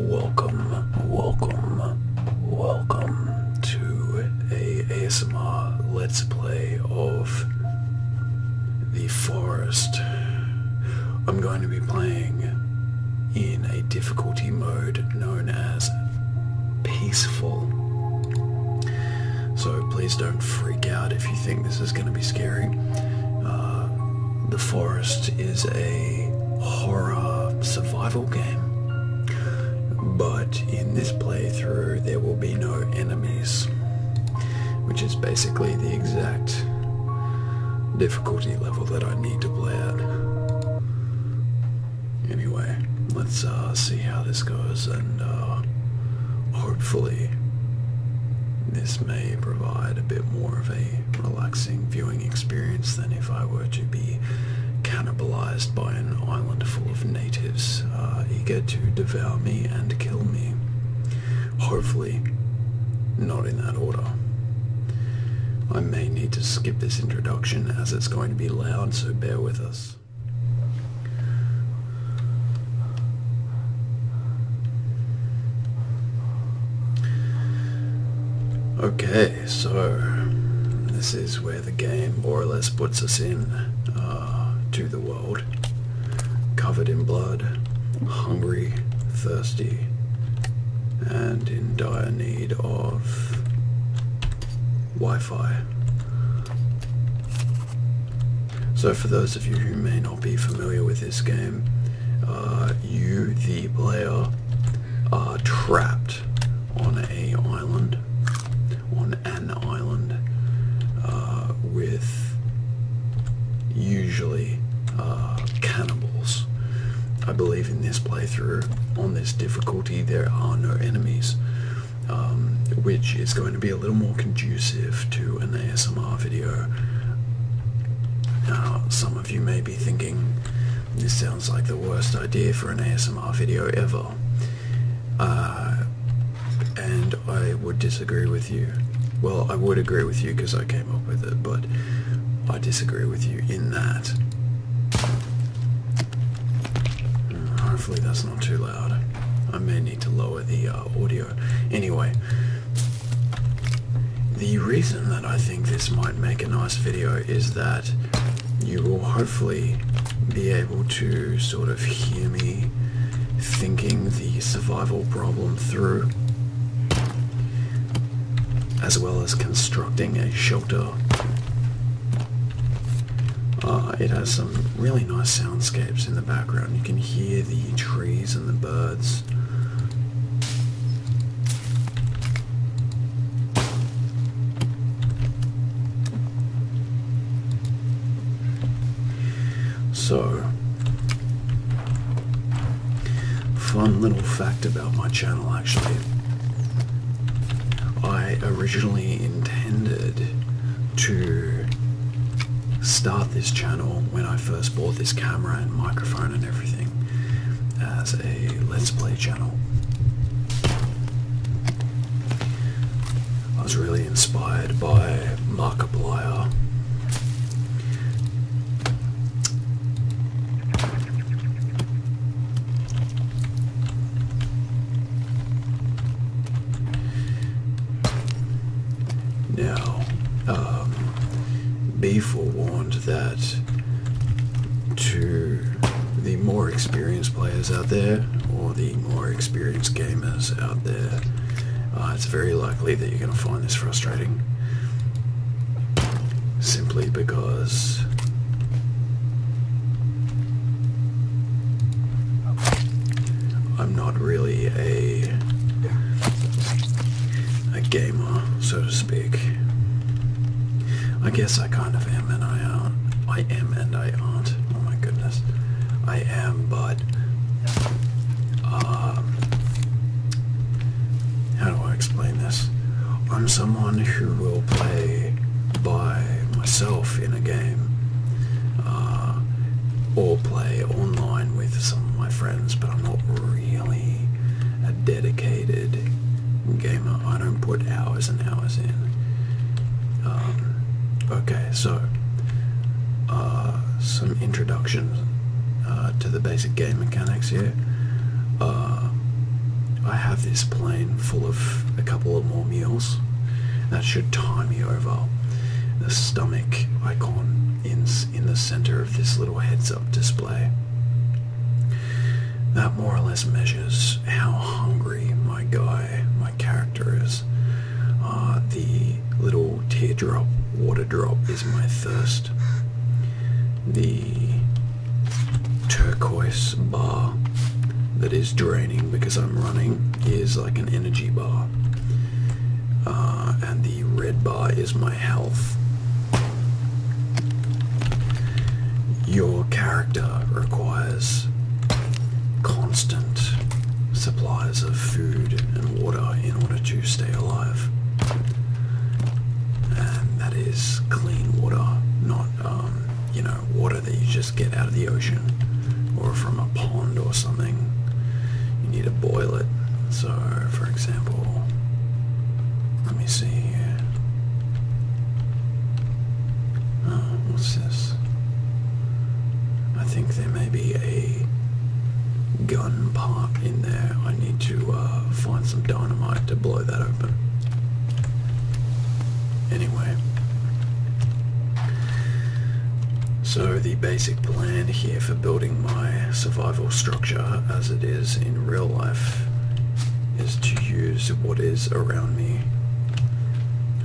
Welcome to a ASMR Let's Play of The Forest. I'm going to be playing in a difficulty mode known as Peaceful. So please don't freak out if you think this is going to be scary. The Forest is a horror survival game. But in this playthrough there will be no enemies, which is basically the exact difficulty level that I need to play at. Anyway, let's see how this goes, and hopefully this may provide a bit more of a relaxing viewing experience than if I were to be cannibalized by an island full of natives eager to devour me and kill me. Hopefully not in that order. I may need to skip this introduction as it's going to be loud, so bear with us. Okay, so this is where the game more or less puts us in to the world, covered in blood, hungry, thirsty, and in dire need of Wi-Fi. So for those of you who may not be familiar with this game, you, the player, are trapped on an island, with usually cannibals. I believe in this playthrough, on this difficulty, there are no enemies, which is going to be a little more conducive to an ASMR video. Now, some of you may be thinking, this sounds like the worst idea for an ASMR video ever. And I would disagree with you. Well, I would agree with you because I came up with it, but I disagree with you in that. Hopefully that's not too loud. I may need to lower the audio. Anyway, the reason that I think this might make a nice video is that you will hopefully be able to sort of hear me thinking the survival problem through, as well as constructing a shelter. It has some really nice soundscapes in the background. You can hear the trees and the birds. So, fun little fact about my channel actually. I originally intended to start this channel when I first bought this camera and microphone and everything as a Let's Play channel. I was really inspired by Markiplier. Now, be forewarned that to the more experienced players out there, or the more experienced gamers out there, it's very likely that you're going to find this frustrating, simply because I'm not really a gamer, so to speak. I guess I kind of am and I aren't. I am and I aren't. Oh my goodness. I am, but how do I explain this? I'm someone who will play by myself in a game, or play online with some of my friends, but I'm not really a dedicated gamer. I don't put hours and hours in. Okay, so some introduction to the basic game mechanics here. I have this plane full of a couple of more meals. That should tie me over. The stomach icon in the center of this little heads-up display. That more or less measures how hungry my character is. The little teardrop, water drop is my thirst. The turquoise bar that is draining because I'm running is like an energy bar. And the red bar is my health. Your character requires constant supplies of food and water in order to stay alive. And that is clean water, not, water that you just get out of the ocean or from a pond or something. You need to boil it. So, for example, let me see here. Oh, what's this? I think there may be a gun part in there. I need to find some dynamite to blow that open. Anyway. So the basic plan here for building my survival structure as it is in real life is to use what is around me.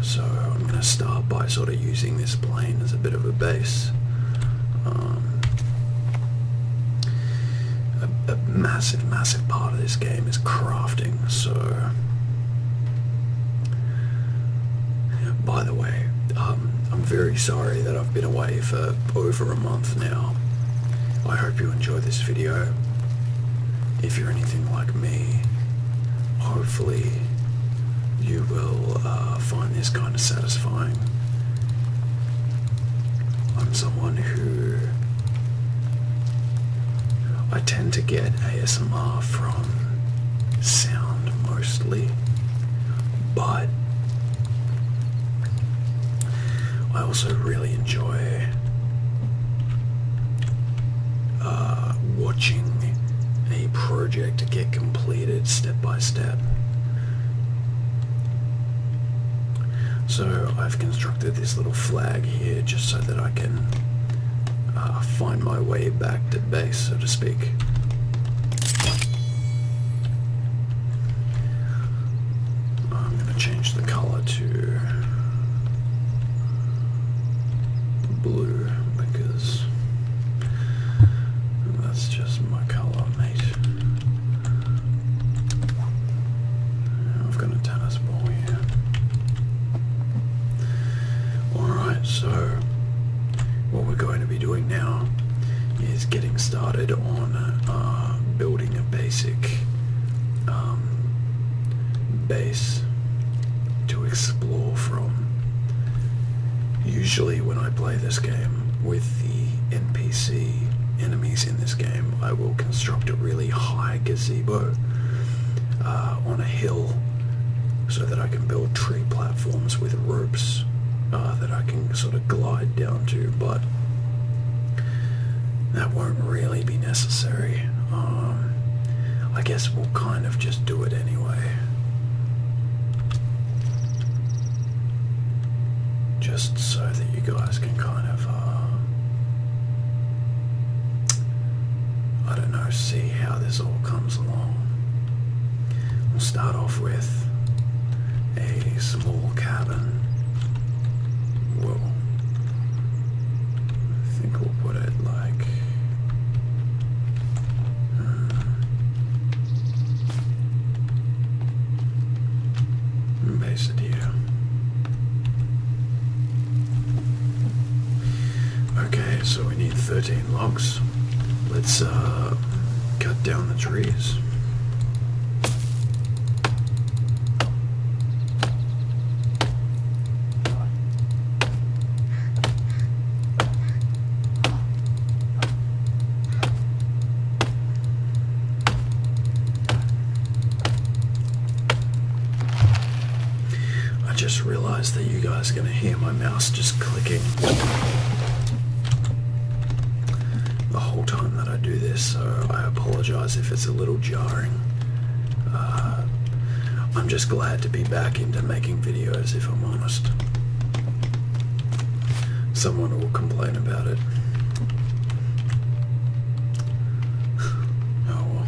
So I'm going to start by sort of using this plane as a bit of a base. A massive part of this game is crafting, so by the way, I'm very sorry that I've been away for over a month now. I hope you enjoy this video. If you're anything like me, hopefully you will find this kind of satisfying. I'm someone who I tend to get ASMR from sound mostly, but I also really enjoy watching a project get completed step by step. So I've constructed this little flag here just so that I can find my way back to base, so to speak. I'm going to change the color to blue because that's just my color, mate. I've got a tennis ball here. Alright, so what we're going to be doing now is getting started on building a basic base to explore from. Usually when I play this game with the NPC enemies in this game, I will construct a really high gazebo on a hill so that I can build tree platforms with ropes that I can sort of glide down to, but that won't really be necessary. I guess we'll kind of just do it anyway. Just so that you guys can kind of, I don't know, see how this all comes along. We'll start off with a small cabin. Well, I think we'll put it like base it here. Okay, so we need 13 logs. Let's cut down the trees. I just realized that you guys are going to hear my mouse just clicking the whole time that I do this, so I apologize if it's a little jarring. I'm just glad to be back into making videos, if I'm honest. Someone will complain about it. Oh well.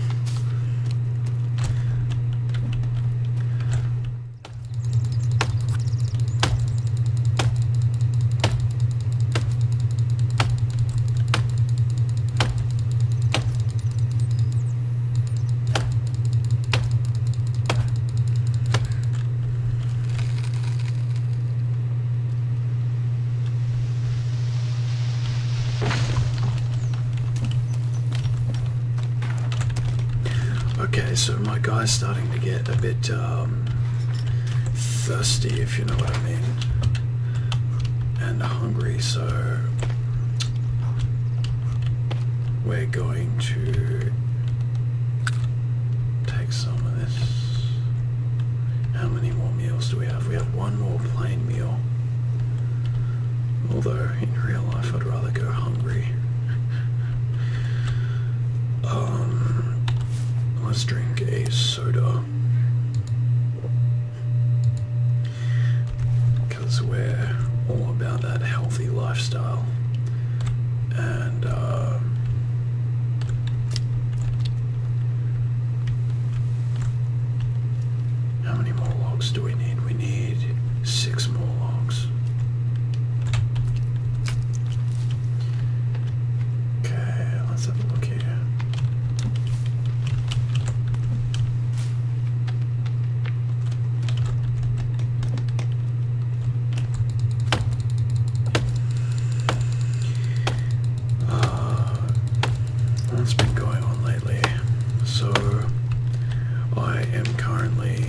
Okay, so my guy's starting to get a bit thirsty, if you know what I mean, and hungry, so we're going to take some of this. How many more meals do we have? We have one more plain meal, although in real life I'd rather go hungry. Let's drink a soda, because we're all about that healthy lifestyle. And how many more logs do we need? We need 6 more logs. Okay, let's have a look here. What's been going on lately? So I am currently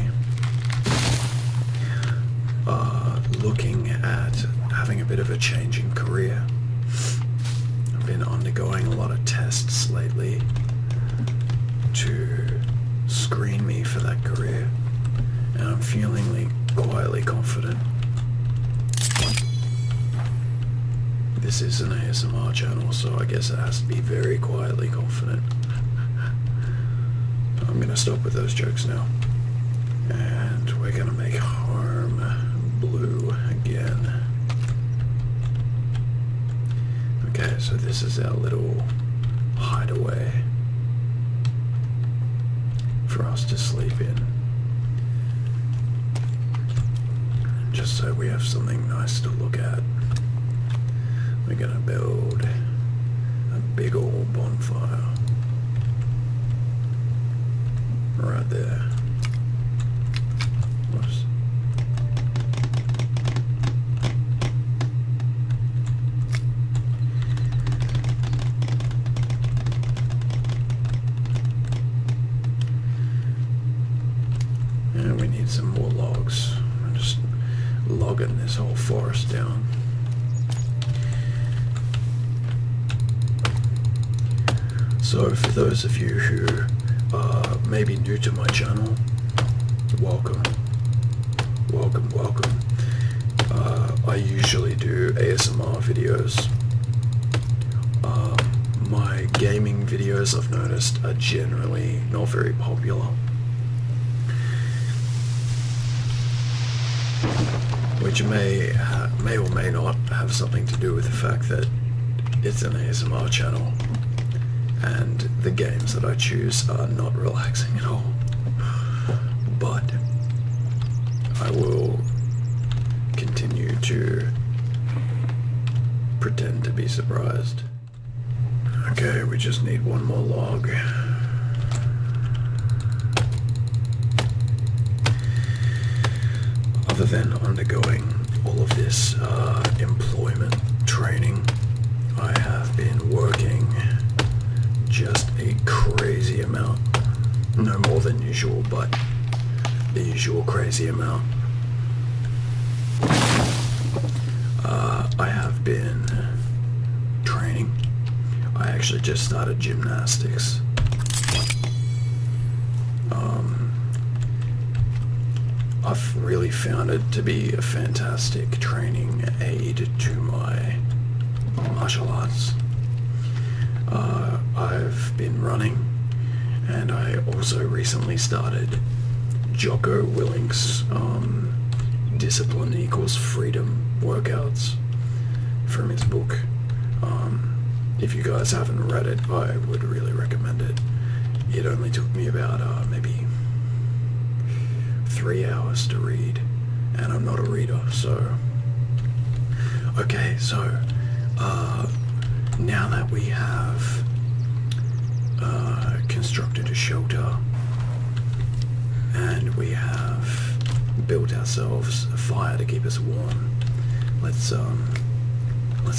looking at having a bit of a change in career. I've been undergoing a lot of tests lately to screen me for that career, and I'm feeling quietly confident. This is an ASMR channel, so I guess it has to be very quietly confident. I'm gonna stop with those jokes now. And we're gonna make home blue again. Okay, so this is our little hideaway for us to sleep in. Just so we have something nice to look at. We're gonna build a big old bonfire right there. Whoops. And we need some more logs. I'm just logging this whole forest down. So for those of you who are maybe new to my channel, welcome. I usually do ASMR videos. My gaming videos, I've noticed, are generally not very popular, which may or may not have something to do with the fact that it's an ASMR channel. And the games that I choose are not relaxing at all. But I will continue to pretend to be surprised. Okay, we just need one more log. Other than undergoing all of this employment training, I have been working just a crazy amount. No more than usual, but the usual crazy amount. I have been training. I actually just started gymnastics. I've really found it to be a fantastic training aid to my martial arts. I've been running, And I also recently started Jocko Willink's Discipline Equals Freedom workouts from his book. If you guys haven't read it, I would really recommend it. It only took me about maybe 3 hours to read, and I'm not a reader, so... Okay, so now that we have constructed a shelter and we have built ourselves a fire to keep us warm, let's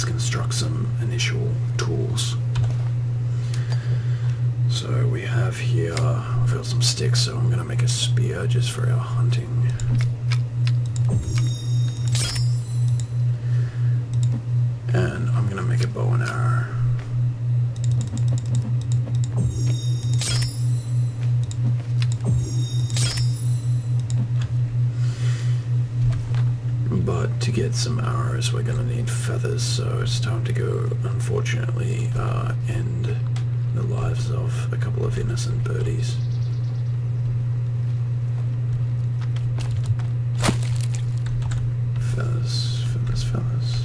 construct some initial tools. So we have here, I've got some sticks, so I'm going to make a spear just for our hunting. And I'm going to make a bow and arrow. But to get some arrows we're going to need feathers, so it's time to go, unfortunately, end the lives of a couple of innocent birdies. Feathers, feathers, feathers.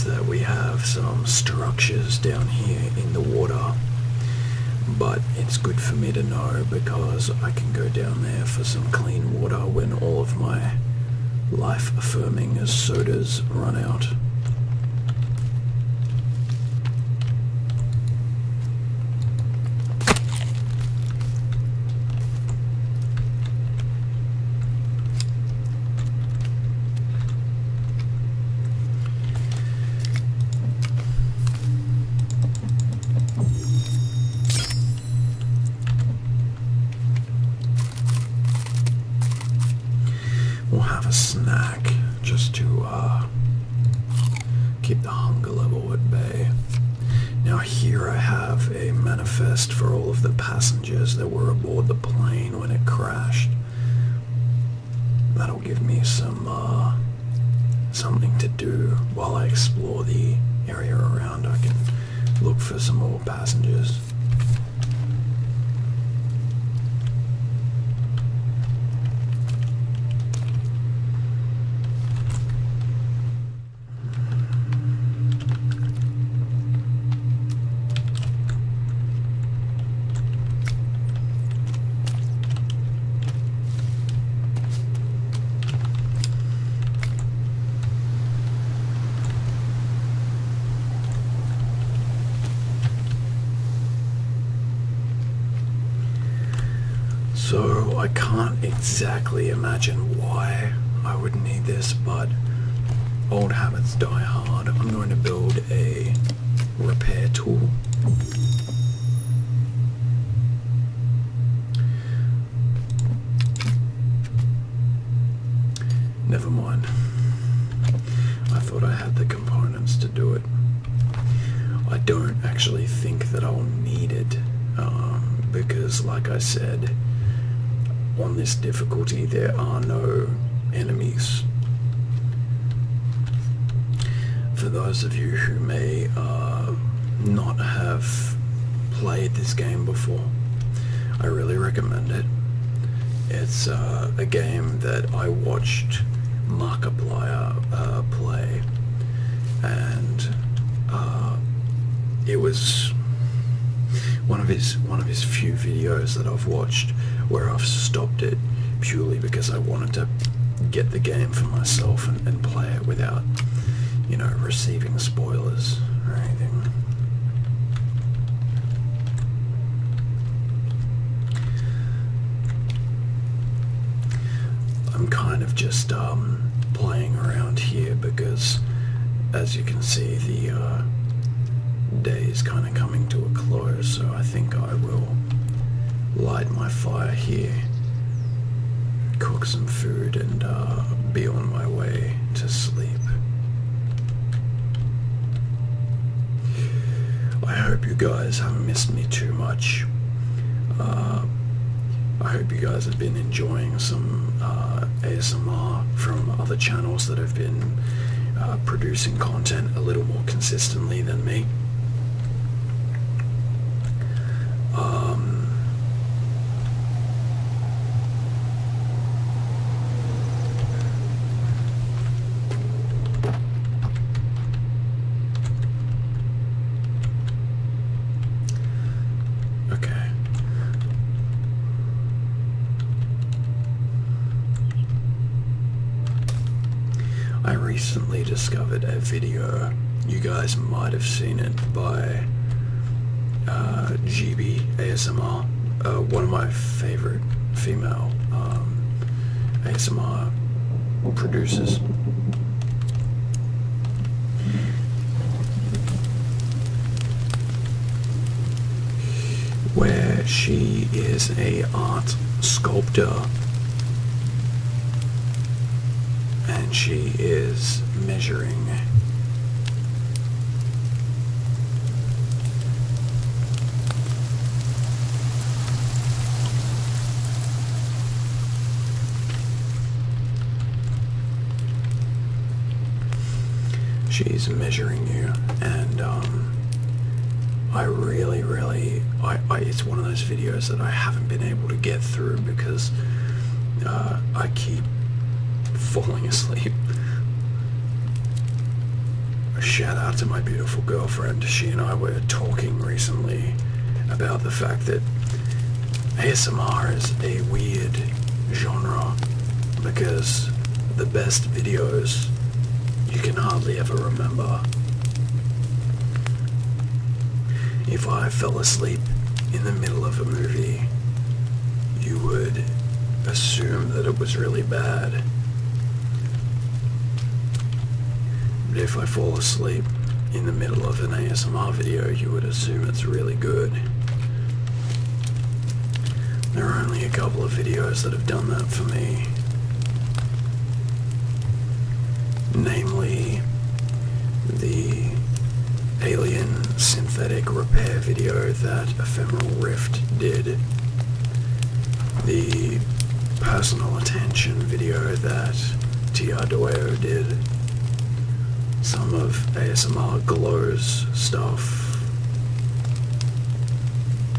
That we have some structures down here in the water, but it's good for me to know because I can go down there for some clean water when all of my life-affirming sodas run out. We'll have a snack just to keep the hunger level at bay. Now here I have a manifest for all of the passengers that were aboard the plane when it crashed. That'll give me some something to do while I explore the area around. I can look for some more passengers. So I can't exactly imagine why I would need this, but old habits die hard. I'm going to build a repair tool. Never mind. I thought I had the components to do it. I don't actually think that I'll need it, because like I said, on this difficulty there are no enemies. For those of you who may not have played this game before, I really recommend it. It's a game that I watched Markiplier play, and it was one of his few videos that I've watched where I've stopped it purely because I wanted to get the game for myself and play it without, you know, receiving spoilers or anything. I'm kind of just playing around here because, as you can see, the day is kind of coming to a close, so I think I will light my fire here, cook some food, and be on my way to sleep. I hope you guys haven't missed me too much. I hope you guys have been enjoying some ASMR from other channels that have been producing content a little more consistently than me. I recently discovered a video, you guys might have seen it, by GB ASMR, one of my favorite female ASMR producers. Where she is a art sculptor. And she is measuring you, and I really it's one of those videos that I haven't been able to get through because I keep falling asleep. A shout out to my beautiful girlfriend. She and I were talking recently about the fact that ASMR is a weird genre because the best videos you can hardly ever remember. If I fell asleep in the middle of a movie, you would assume that it was really bad. But if I fall asleep in the middle of an ASMR video, you would assume it's really good. There are only a couple of videos that have done that for me. Namely, the alien synthetic repair video that Ephemeral Rift did, the personal attention video that TRDueo did, some of ASMR Glow's stuff,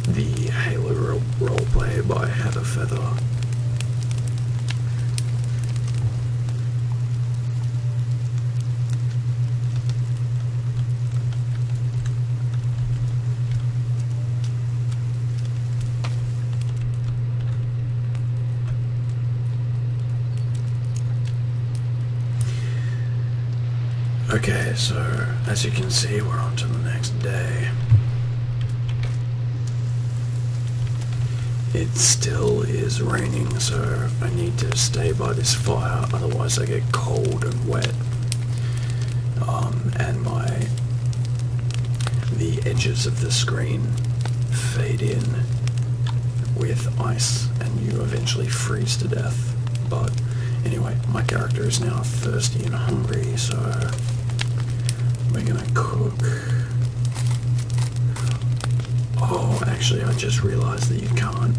the Halo roleplay by Heather Feather. Okay, so as you can see, we're on to the next day. It still is raining, so I need to stay by this fire, otherwise I get cold and wet. And the edges of the screen fade in with ice and you eventually freeze to death. But anyway, my character is now thirsty and hungry, so we're gonna cook. Oh, actually, I just realized that you can't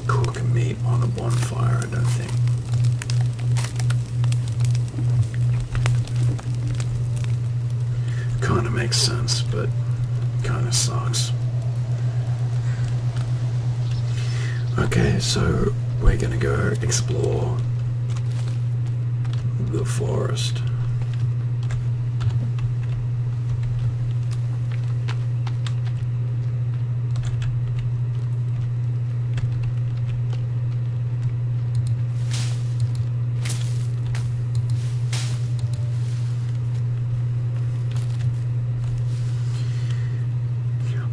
cook meat on a bonfire, I don't think. Kinda makes sense, but kinda sucks. Okay, so we're gonna go explore the forest.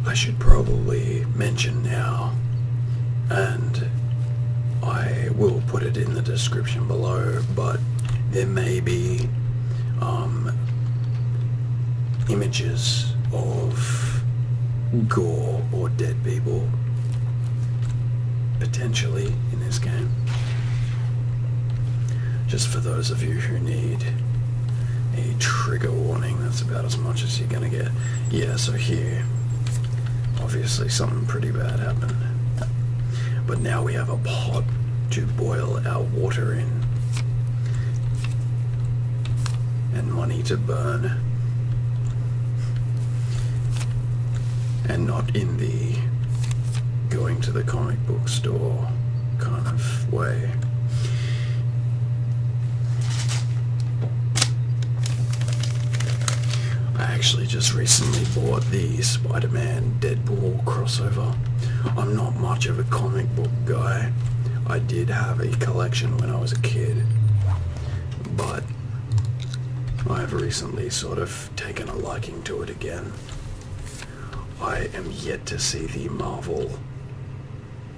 I should probably mention now, and I will put it in the description below, but there may be images of gore or dead people potentially in this game. Just for those of you who need a trigger warning, that's about as much as you're gonna get. Yeah, so here obviously something pretty bad happened. But now we have a pot to boil our water in, and money to burn, and not in the going to the comic book store kind of way. I actually just recently bought the Spider-Man Deadpool crossover. I'm not much of a comic book guy. I did have a collection when I was a kid, but I've recently sort of taken a liking to it again. I am yet to see the Marvel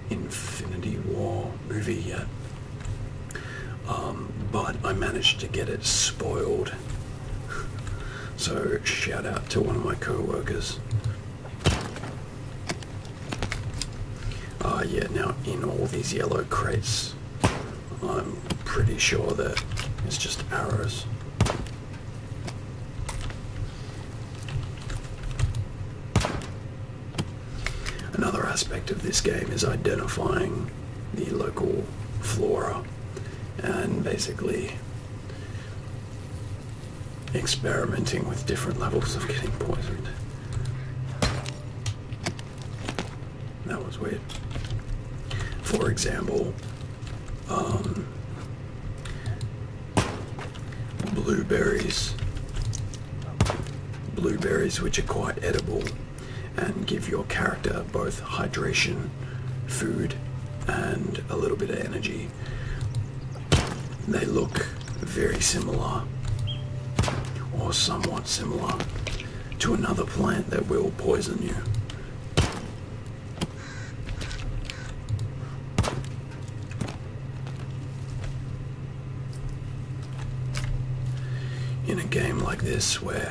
Infinity War movie yet, but I managed to get it spoiled. So shout out to one of my co-workers. Yeah, now in all these yellow crates, I'm pretty sure that it's just arrows. Another aspect of this game is identifying the local flora and basically experimenting with different levels of getting poisoned. That was weird. For example, blueberries which are quite edible and give your character both hydration, food, and a little bit of energy. They look very similar, or somewhat similar, to another plant that will poison you. In a game like this, where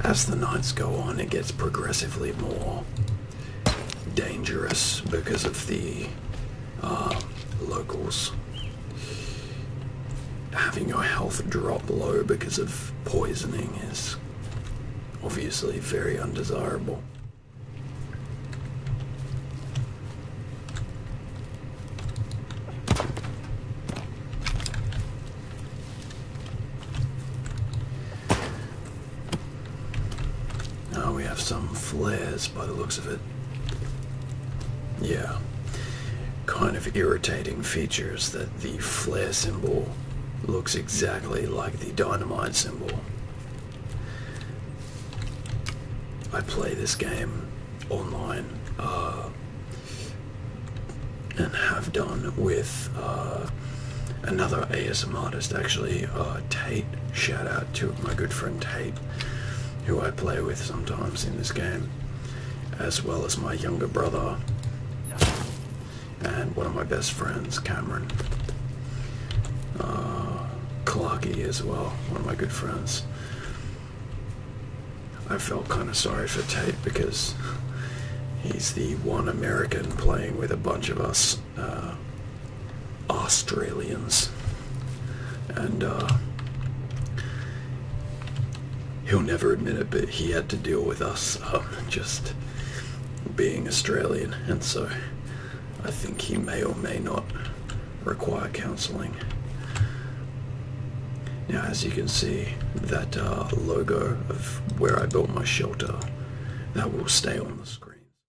as the nights go on it gets progressively more dangerous because of the locals having your health drop low because of poisoning is obviously very undesirable. We have some flares by the looks of it. Yeah, kind of irritating features that the flare symbol looks exactly like the dynamite symbol. I play this game online and have done with another ASM artist actually, Tate. Shout out to my good friend Tate, who I play with sometimes in this game, as well as my younger brother and one of my best friends, Cameron. Clarky as well, one of my good friends. I felt kind of sorry for Tate because he's the one American playing with a bunch of us Australians, and he'll never admit it, but he had to deal with us just being Australian, and so I think he may or may not require counselling. Now, as you can see, that logo of where I built my shelter, that will stay on the screen.